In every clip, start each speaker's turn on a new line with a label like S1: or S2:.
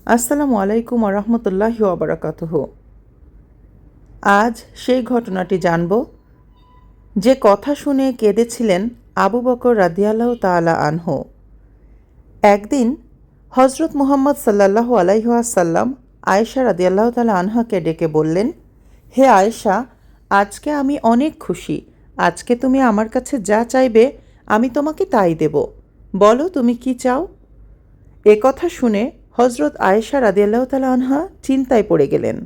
S1: আসসালামু আলাইকুম রহমতুল্লাহি ওয়া আজ সেই ঘটনাটি জানব যে কথা শুনে কেঁদেছিলেন আবু বকর রাদিয়াল্লাহু তাআলা আনহু। একদিন হজরত মুহাম্মদ সাল্লাল্লাহু আলাইহি ওয়াসাল্লাম আয়েশা রাদিয়াল্লাহু তাআলা আনহাকে ডেকে বললেন, হে আয়েশা, আজকে আমি অনেক খুশি। আজকে তুমি আমার কাছে যা চাইবে আমি তোমাকে তাই দেব। বলো তুমি কি চাও? এ কথা শুনে হজরত আয়েশা রাদিয়াল্লাহু তাআলা আনহা চিন্তায় পড়ে গেলেন।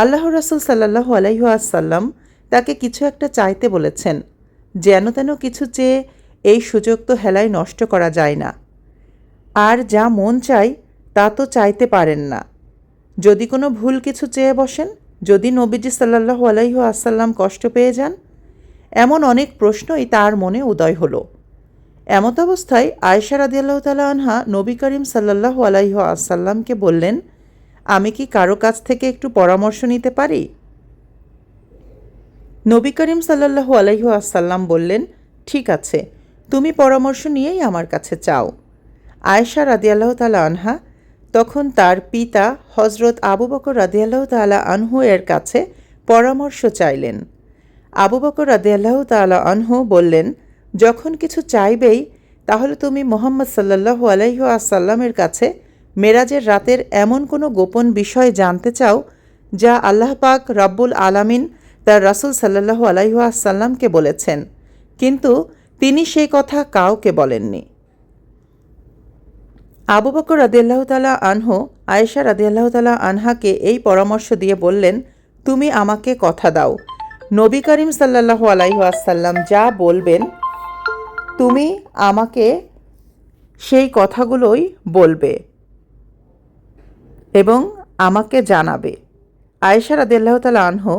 S1: আল্লাহ রাসূল সাল্লাল্লাহু আলাইহি ওয়াসাল্লাম তাকে কিছু একটা চাইতে বলেছেন। যেন তেন কিছু চেয়ে এই সুযোগ তো হেলায় নষ্ট করা যায় না। আর যা মন চাই তা তো চাইতে পারেন না। যদি কোনো ভুল কিছু চেয়ে বসেন, যদি নবীজি সাল্লাল্লাহু আলাইহি ওয়াসাল্লাম কষ্ট পেয়ে যান, এমন অনেক প্রশ্নই তার মনে উদয় হলো। এমত অবস্থায় আয়েশা রাদিয়াল্লাহু তাআলা আনহা নবী করিম সাল্লাল্লাহু আলাইহি ওয়াসাল্লামকে বললেন, আমি কি কারো কাছ থেকে একটু পরামর্শ নিতে পারি? নবী করিম সাল্লাল্লাহু আলাইহি ওয়াসাল্লাম বললেন, ঠিক আছে, তুমি পরামর্শ নিয়েই আমার কাছে চাও। আয়েশা রাদিয়াল্লাহু তাআলা আনহা তখন তার পিতা হজরত আবু বকর রাদিয়াল্লাহু তাআলা আনহু এর কাছে পরামর্শ চাইলেন। আবু বকর রাদিয়াল্লাহু তাআলা আনহু বললেন, যখন কিছু চাইবেই তাহলে তুমি মুহাম্মদ সাল্লাল্লাহু আলাইহি ওয়াসাল্লামের কাছে মেরাজের রাতের এমন কোনো গোপন বিষয় জানতে চাও যা আল্লাহ পাক রব্বুল আলামিন তার রাসূল সাল্লাল্লাহু আলাইহি ওয়াসাল্লামকে বলেছেন, কিন্তু তিনি সেই কথা কাউকে বলেননি। আবু বকর রাদিয়াল্লাহু তাআলা আনহু আয়েশা রাদিয়াল্লাহু তাআলা আনহাকে এই পরামর্শ দিয়ে বললেন, তুমি আমাকে কথা দাও, নবী করিম সাল্লাল্লাহু আলাইহি ওয়াসাল্লাম যা বলবেন তুমি আমাকে সেই কথাগুলোই বলবে এবং আমাকে জানাবে। আয়েশা রাদিয়াল্লাহু তাআলা আনহু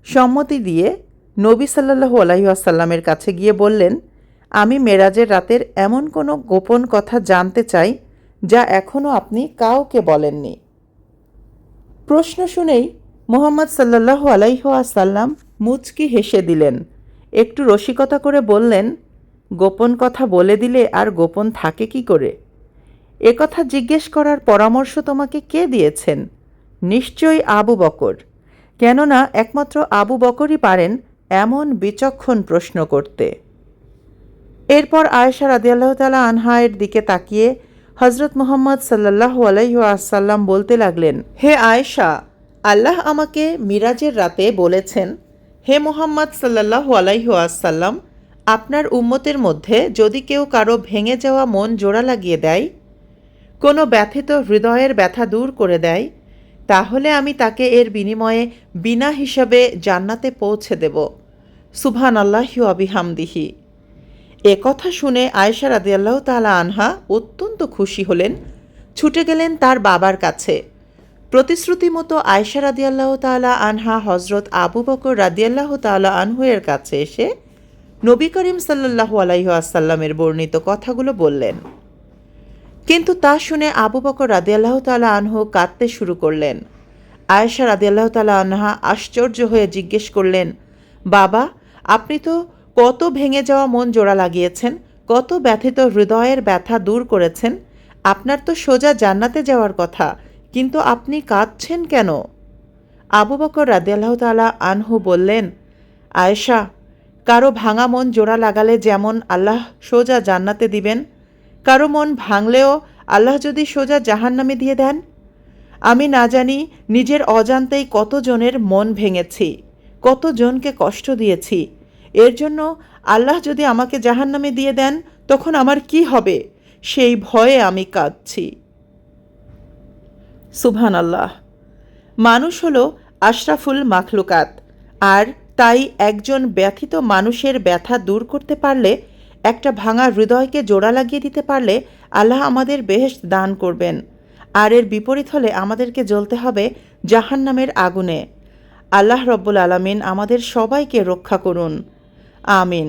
S1: সম্মতি দিয়ে নবী সাল্লাল্লাহু আলাইহি ওয়াসাল্লামের কাছে গিয়ে বললেন, আমি মেরাজের রাতের এমন কোনো গোপন কথা জানতে চাই যা এখনও আপনি কাউকে বলেননি। প্রশ্ন শুনেই মুহাম্মদ সাল্লাল্লাহু আলাইহি ওয়াসাল্লাম মুচকি হেসে দিলেন। একটু রসিকতা করে বললেন, গোপন কথা বলে দিলে আর গোপন থাকে কি করে? এ কথা জিজ্ঞেস করার পরামর্শ তোমাকে কে দিয়েছেন? নিশ্চয়ই আবু বকর, কেননা একমাত্র আবু বকরই পারেন এমন বিচক্ষণ প্রশ্ন করতে। এরপর আয়েশা রাদিয়াল্লাহু তাআলা আনহায়ের দিকে তাকিয়ে হজরত মুহাম্মদ সাল্লাল্লাহু আলাইহি ওয়াসাল্লাম বলতে লাগলেন, হে আয়েশা, আল্লাহ আমাকে মিরাজের রাতে বলেছেন, হে মুহাম্মদ সাল্লাল্লাহু আলাইহি ওয়াসাল্লাম, আপনার উম্মতের মধ্যে যদি কেউ কারো ভেঙে যাওয়া মন জোড়া লাগিয়ে দেয়, কোনো ব্যথিত হৃদয়ের ব্যথা দূর করে দেয়, তাহলে আমি তাকে এর বিনিময়ে বিনা হিসাবে জান্নাতে পৌঁছে দেব। সুবহানাল্লাহি ওয়া বিহামদিহি। এ কথা শুনে আয়েশা রাদিয়াল্লাহু তাআলা আনহা অত্যন্ত খুশি হলেন, ছুটে গেলেন তার বাবার কাছে। প্রতিশ্রুতি মতো আয়েশা রাদিয়াল্লাহু তাআলা আনহা হজরত আবু বকর রাদিয়াল্লাহু তাআলা আনহু এর কাছে এসে নবী করিম সাল্লাল্লাহু আলাইহি ওয়াসাল্লামের বর্ণিত কথাগুলো বললেন। কিন্তু তা শুনে আবু বকর রাদিয়াল্লাহু তাআলা আনহু কাঁদতে শুরু করলেন। আয়েশা রাদিয়াল্লাহু তাআলা আনহা আশ্চর্য হয়ে জিজ্ঞেস করলেন, বাবা, আপনি তো কত ভেঙে যাওয়া মন জোড়া লাগিয়েছেন, কত ব্যথিত হৃদয়ের ব্যথা দূর করেছেন, আপনার তো সোজা জান্নাতে যাওয়ার কথা, কিন্তু আপনি কাঁদছেন কেন? আবু বকর রাদিয়াল্লাহু তাআলা আনহু বললেন, আয়েশা, কারো ভাঙা মন জোড়া লাগালে যেমন আল্লাহ সোজা জান্নাতে দিবেন, কারো মন ভাঙলেও আল্লাহ যদি সোজা জাহান্নামে দিয়ে দেন। আমি না জানি নিজের অজান্তেই কতজনের মন ভেঙেছি, কতজনকে কষ্ট দিয়েছি। এর জন্য আল্লাহ যদি আমাকে জাহান্নামে দিয়ে দেন তখন আমার কি হবে, সেই ভয়ে আমি কাঁদছি। সুবহানাল্লাহ। মানুষ হলো আশরাফুল মাখলুকাত, আর তাই একজন ব্যথিত মানুষের ব্যথা দূর করতে পারলে, একটা ভাঙা হৃদয়কে জোড়া লাগিয়ে দিতে পারলে আল্লাহ আমাদের বেহেশত দান করবেন, আর এর বিপরীত হলে আমাদেরকে জ্বলতে হবে জাহান্নামের আগুনে। আল্লাহ রব্বুল আলামিন আমাদের সবাইকে রক্ষা করুন। আমিন।